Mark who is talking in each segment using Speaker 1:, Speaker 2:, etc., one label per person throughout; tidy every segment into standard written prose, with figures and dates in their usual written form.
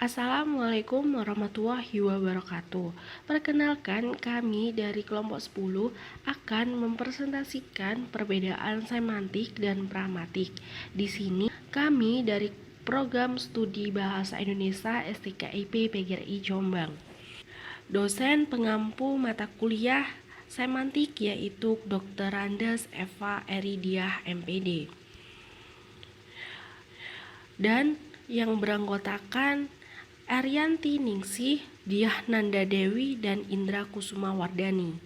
Speaker 1: Assalamualaikum warahmatullahi wabarakatuh. Perkenalkan, kami dari kelompok 10 akan mempresentasikan perbedaan semantik dan pragmatik. Di sini kami dari Program Studi Bahasa Indonesia STKIP PGRI Jombang. Dosen pengampu mata kuliah semantik yaitu Dr. Randes Eva Eridiah MPD. Dan yang beranggotakan Arianti Ningsih, Diah Nanda Dewi, dan Indra Kusuma Wardani.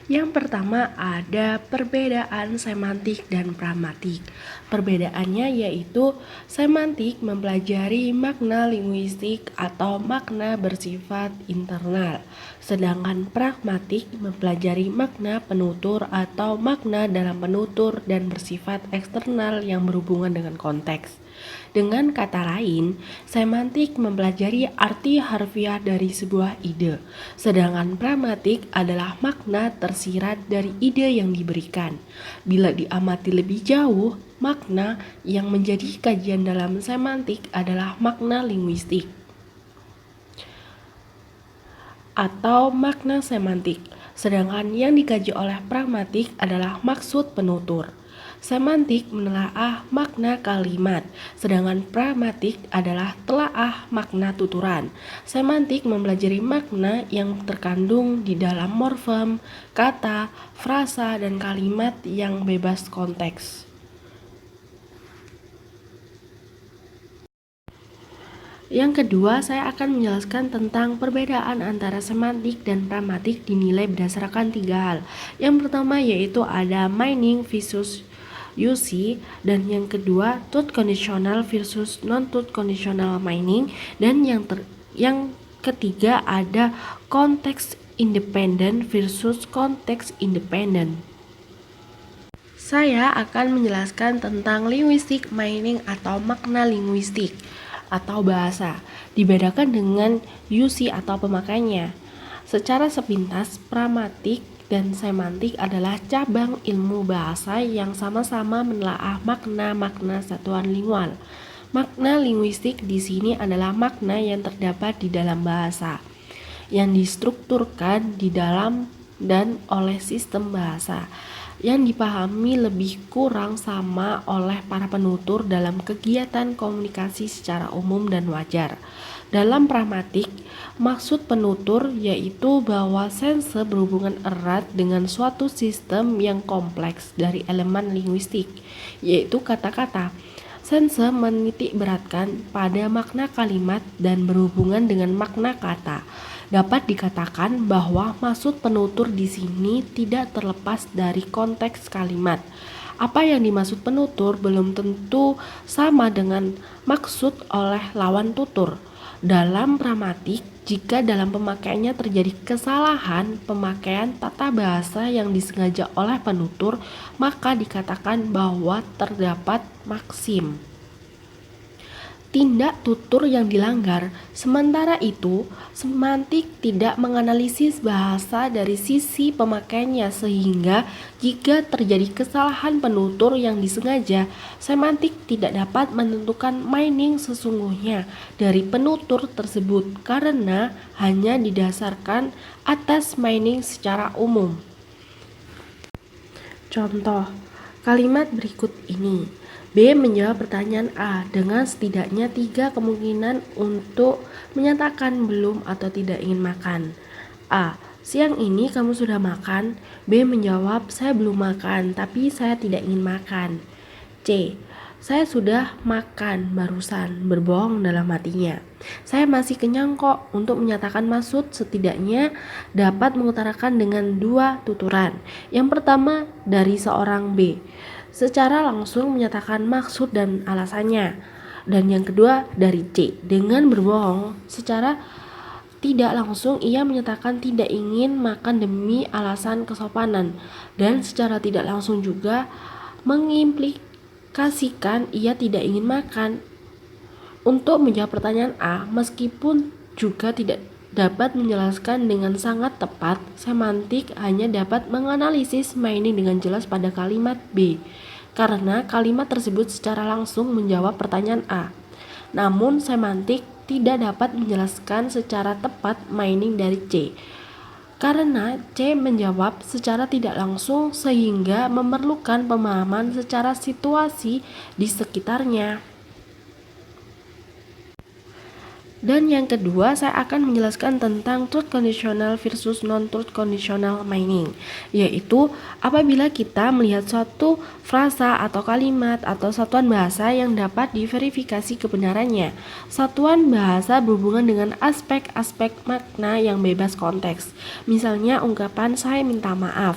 Speaker 1: Yang pertama ada perbedaan semantik dan pragmatik. Perbedaannya yaitu semantik mempelajari makna linguistik atau makna bersifat internal, sedangkan pragmatik mempelajari makna penutur atau makna dalam penutur dan bersifat eksternal yang berhubungan dengan konteks. Dengan kata lain, semantik mempelajari arti harfiah dari sebuah ide, sedangkan pragmatik adalah makna tersirat dari ide yang diberikan. Bila diamati lebih jauh, makna yang menjadi kajian dalam semantik adalah makna linguistik atau makna semantik, sedangkan yang dikaji oleh pragmatik adalah maksud penutur. Semantik menelaah makna kalimat, sedangkan pragmatik adalah telaah makna tuturan. Semantik mempelajari makna yang terkandung di dalam morfem, kata, frasa, dan kalimat yang bebas konteks. Yang kedua, saya akan menjelaskan tentang perbedaan antara semantik dan pragmatik dinilai berdasarkan 3 hal. Yang pertama yaitu ada meaning versus UC, dan yang kedua truth conditional versus non-truth conditional meaning, dan yang ketiga ada konteks independent versus konteks independent. Saya akan menjelaskan tentang linguistic meaning atau makna linguistik atau bahasa, dibedakan dengan UC atau pemakainya. Secara sepintas, pragmatik dan semantik adalah cabang ilmu bahasa yang sama-sama menelaah makna-makna satuan lingual. Makna linguistik di sini adalah makna yang terdapat di dalam bahasa, yang distrukturkan di dalam dan oleh sistem bahasa, yang dipahami lebih kurang sama oleh para penutur dalam kegiatan komunikasi secara umum dan wajar. Dalam pragmatik, maksud penutur yaitu bahwa sense berhubungan erat dengan suatu sistem yang kompleks dari elemen linguistik, yaitu kata-kata. Sense menitik beratkan pada makna kalimat dan berhubungan dengan makna kata. Dapat dikatakan bahwa maksud penutur di sini tidak terlepas dari konteks kalimat. Apa yang dimaksud penutur belum tentu sama dengan maksud oleh lawan tutur. Dalam pragmatik, jika dalam pemakaiannya terjadi kesalahan pemakaian tata bahasa yang disengaja oleh penutur, maka dikatakan bahwa terdapat maksim tindak tutur yang dilanggar. Sementara itu, semantik tidak menganalisis bahasa dari sisi pemakaiannya, sehingga jika terjadi kesalahan penutur yang disengaja, semantik tidak dapat menentukan meaning sesungguhnya dari penutur tersebut karena hanya didasarkan atas meaning secara umum. Contoh kalimat berikut ini. B menjawab pertanyaan A dengan setidaknya 3 kemungkinan untuk menyatakan belum atau tidak ingin makan. A. Siang ini kamu sudah makan? B menjawab, saya belum makan, tapi saya tidak ingin makan. C. Saya sudah makan barusan, berbohong dalam hatinya. Saya masih kenyang kok. Untuk menyatakan maksud setidaknya dapat mengutarakan dengan 2 tuturan. Yang pertama dari seorang B, secara langsung menyatakan maksud dan alasannya, dan yang kedua dari C, dengan berbohong secara tidak langsung ia menyatakan tidak ingin makan demi alasan kesopanan, dan secara tidak langsung juga mengimplikasikan ia tidak ingin makan. Untuk menjawab pertanyaan A, meskipun juga tidak dapat menjelaskan dengan sangat tepat, semantik hanya dapat menganalisis meaning dengan jelas pada kalimat B, karena kalimat tersebut secara langsung menjawab pertanyaan A. Namun semantik tidak dapat menjelaskan secara tepat meaning dari C. Karena C menjawab secara tidak langsung sehingga memerlukan pemahaman secara situasi di sekitarnya. Dan yang kedua, saya akan menjelaskan tentang truth conditional versus non-truth conditional meaning, yaitu apabila kita melihat suatu frasa atau kalimat atau satuan bahasa yang dapat diverifikasi kebenarannya. Satuan bahasa berhubungan dengan aspek-aspek makna yang bebas konteks. Misalnya ungkapan saya minta maaf.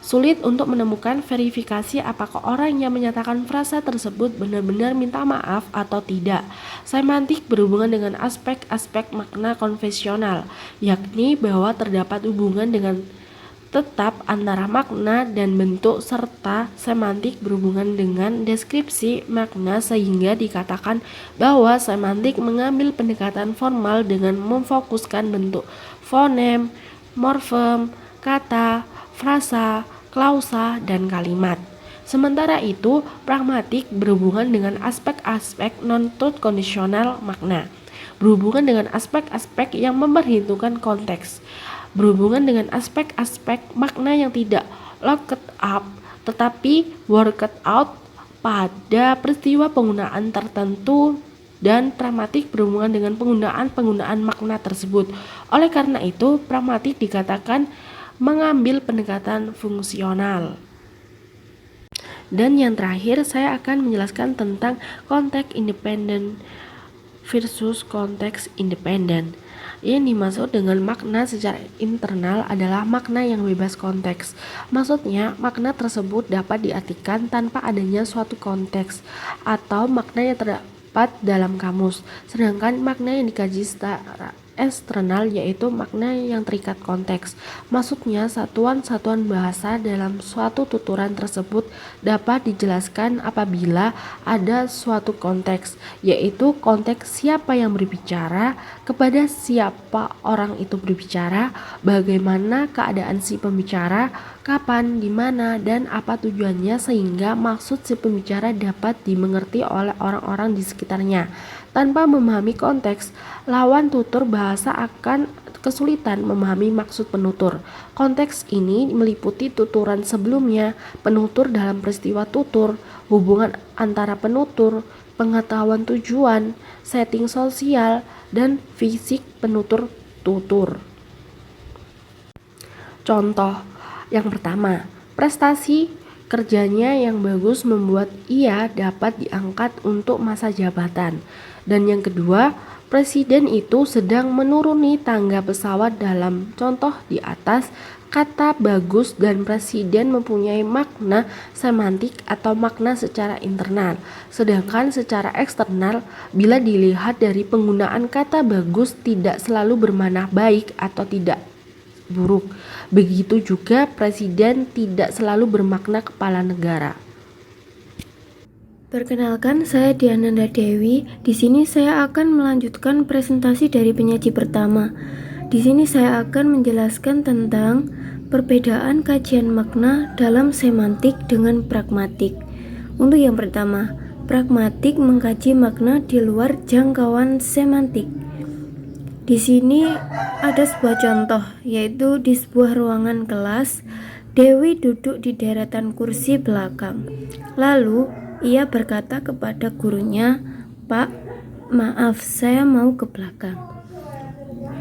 Speaker 1: Sulit untuk menemukan verifikasi apakah orang yang menyatakan frasa tersebut benar-benar minta maaf atau tidak. Semantik berhubungan dengan aspek-aspek makna konvensional, yakni bahwa terdapat hubungan dengan tetap antara makna dan bentuk, serta semantik berhubungan dengan deskripsi makna sehingga dikatakan bahwa semantik mengambil pendekatan formal dengan memfokuskan bentuk fonem, morfem, kata, frasa, klausa, dan kalimat. Sementara itu, pragmatik berhubungan dengan aspek-aspek non-truth conditional makna, berhubungan dengan aspek-aspek yang memperhitungkan konteks, berhubungan dengan aspek-aspek makna yang tidak locked up tetapi worked out pada peristiwa penggunaan tertentu, dan pragmatik berhubungan dengan penggunaan makna tersebut. Oleh karena itu, pragmatik dikatakan mengambil pendekatan fungsional. Dan yang terakhir, saya akan menjelaskan tentang konteks independen versus konteks independen. Yang dimaksud dengan makna secara internal adalah makna yang bebas konteks. Maksudnya, makna tersebut dapat diartikan tanpa adanya suatu konteks atau makna yang terdapat dalam kamus. Sedangkan makna yang dikaji secara eksternal yaitu makna yang terikat konteks. Maksudnya, satuan-satuan bahasa dalam suatu tuturan tersebut dapat dijelaskan apabila ada suatu konteks, yaitu konteks siapa yang berbicara, kepada siapa orang itu berbicara, bagaimana keadaan si pembicara, kapan, di mana, dan apa tujuannya sehingga maksud si pembicara dapat dimengerti oleh orang-orang di sekitarnya. Tanpa memahami konteks, lawan tutur bahasa akan kesulitan memahami maksud penutur. Konteks ini meliputi tuturan sebelumnya, penutur dalam peristiwa tutur, hubungan antara penutur, pengetahuan tujuan, setting sosial, dan fisik penutur tutur. Contoh yang pertama, prestasi kerjanya yang bagus membuat ia dapat diangkat untuk masa jabatan. Dan yang kedua, presiden itu sedang menuruni tangga pesawat. Dalam contoh di atas, kata bagus dan presiden mempunyai makna semantik atau makna secara internal. Sedangkan secara eksternal, bila dilihat dari penggunaan kata bagus tidak selalu bermakna baik atau tidak buruk. Begitu juga presiden tidak selalu bermakna kepala negara.
Speaker 2: Perkenalkan, saya Diananda Dewi. Di sini saya akan melanjutkan presentasi dari penyaji pertama. Di sini saya akan menjelaskan tentang perbedaan kajian makna dalam semantik dengan pragmatik. Untuk yang pertama, pragmatik mengkaji makna di luar jangkauan semantik. Di sini ada sebuah contoh, yaitu di sebuah ruangan kelas, Dewi duduk di deretan kursi belakang. Lalu ia berkata kepada gurunya, "Pak, maaf, saya mau ke belakang."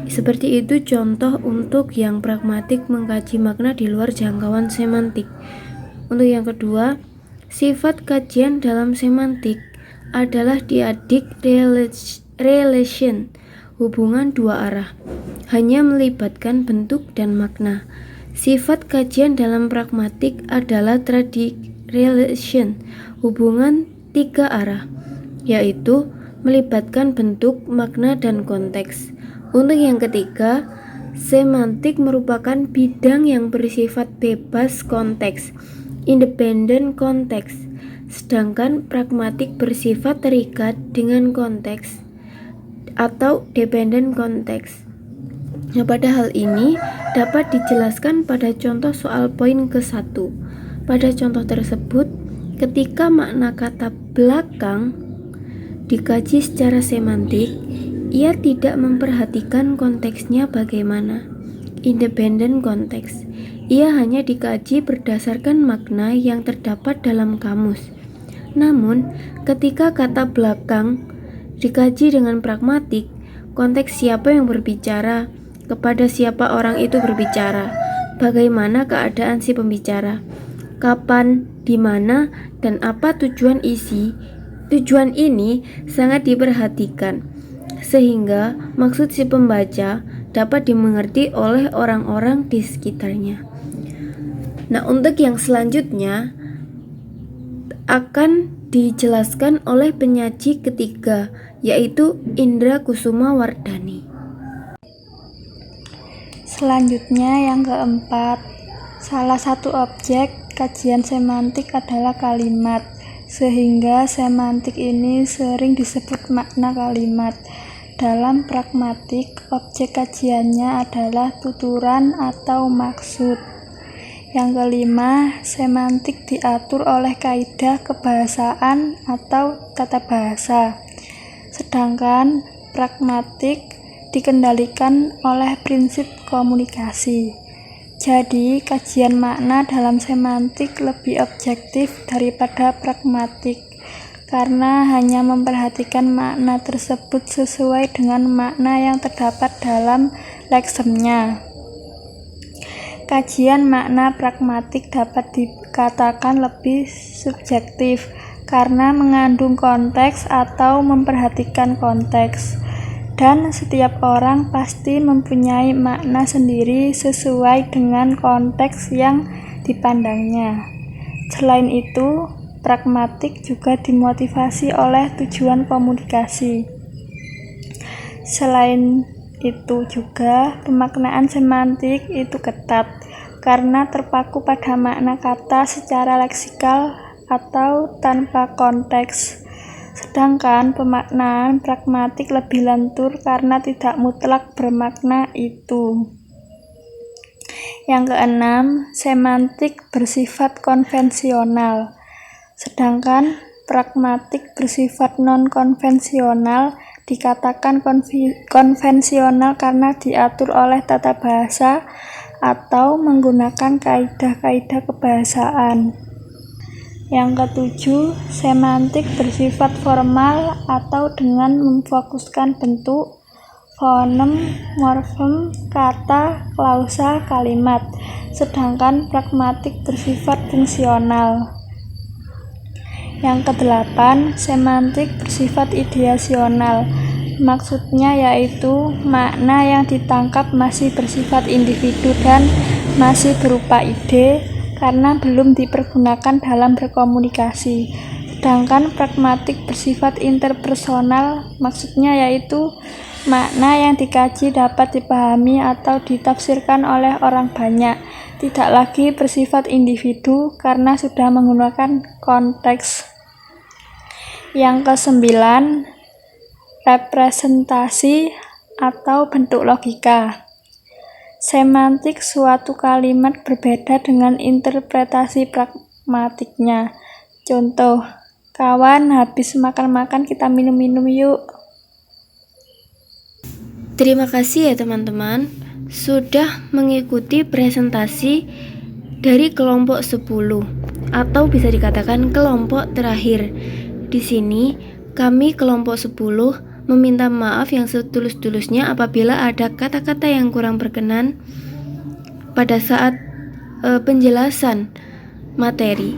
Speaker 2: Seperti itu contoh untuk yang pragmatik mengkaji makna di luar jangkauan semantik. Untuk yang kedua, sifat kajian dalam semantik adalah diadik relation, hubungan dua arah, hanya melibatkan bentuk dan makna. Sifat kajian dalam pragmatik adalah tradik relation, hubungan tiga arah, yaitu melibatkan bentuk, makna, dan konteks. Untuk yang ketiga, semantik merupakan bidang yang bersifat bebas konteks, independen konteks, sedangkan pragmatik bersifat terikat dengan konteks atau dependent konteks. Nah, pada hal ini dapat dijelaskan pada contoh soal poin ke-1. Pada contoh tersebut, ketika makna kata belakang dikaji secara semantik, ia tidak memperhatikan konteksnya bagaimana. Independen konteks. Ia hanya dikaji berdasarkan makna yang terdapat dalam kamus. Namun, ketika kata belakang dikaji dengan pragmatik, konteks siapa yang berbicara, kepada siapa orang itu berbicara, bagaimana keadaan si pembicara, kapan, di mana, dan apa tujuan isi. Tujuan ini sangat diperhatikan, sehingga maksud si pembaca dapat dimengerti oleh orang-orang di sekitarnya. Nah, untuk yang selanjutnya akan dijelaskan oleh penyaji ketiga, yaitu Indra Kusuma Wardani.
Speaker 3: Selanjutnya yang keempat, salah satu objek kajian semantik adalah kalimat, sehingga semantik ini sering disebut makna kalimat. Dalam pragmatik, objek kajiannya adalah tuturan atau maksud. Yang kelima, semantik diatur oleh kaidah kebahasaan atau tata bahasa, sedangkan pragmatik dikendalikan oleh prinsip komunikasi. Jadi, kajian makna dalam semantik lebih objektif daripada pragmatik, karena hanya memperhatikan makna tersebut sesuai dengan makna yang terdapat dalam leksemnya. Kajian makna pragmatik dapat dikatakan lebih subjektif karena mengandung konteks atau memperhatikan konteks, dan setiap orang pasti mempunyai makna sendiri sesuai dengan konteks yang dipandangnya. Selain itu, pragmatik juga dimotivasi oleh tujuan komunikasi. Selain itu juga pemaknaan semantik itu ketat karena terpaku pada makna kata secara leksikal atau tanpa konteks, sedangkan pemaknaan pragmatik lebih lentur karena tidak mutlak bermakna itu. Yang keenam, semantik bersifat konvensional, sedangkan pragmatik bersifat non-konvensional. Dikatakan konvensional karena diatur oleh tata bahasa atau menggunakan kaidah-kaidah kebahasaan. Yang ketujuh, semantik bersifat formal atau dengan memfokuskan bentuk, fonem, morfem, kata, klausa, kalimat, sedangkan pragmatik bersifat fungsional. Yang kedelapan, semantik bersifat ideasional. Maksudnya yaitu makna yang ditangkap masih bersifat individu dan masih berupa ide karena belum dipergunakan dalam berkomunikasi. Sedangkan pragmatik bersifat interpersonal, maksudnya yaitu makna yang dikaji dapat dipahami atau ditafsirkan oleh orang banyak, tidak lagi bersifat individu karena sudah menggunakan konteks. Yang kesembilan, representasi atau bentuk logika. Semantik suatu kalimat berbeda dengan interpretasi pragmatiknya. Contoh, kawan habis makan-makan kita minum-minum yuk.
Speaker 2: Terima kasih ya teman-teman sudah mengikuti presentasi dari kelompok 10 atau bisa dikatakan kelompok terakhir. Di sini kami kelompok 10 meminta maaf yang setulus-tulusnya apabila ada kata-kata yang kurang berkenan pada saat penjelasan materi.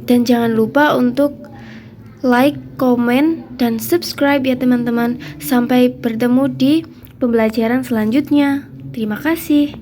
Speaker 2: Dan jangan lupa untuk like, komen, dan subscribe ya teman-teman. Sampai bertemu di pembelajaran selanjutnya. Terima kasih.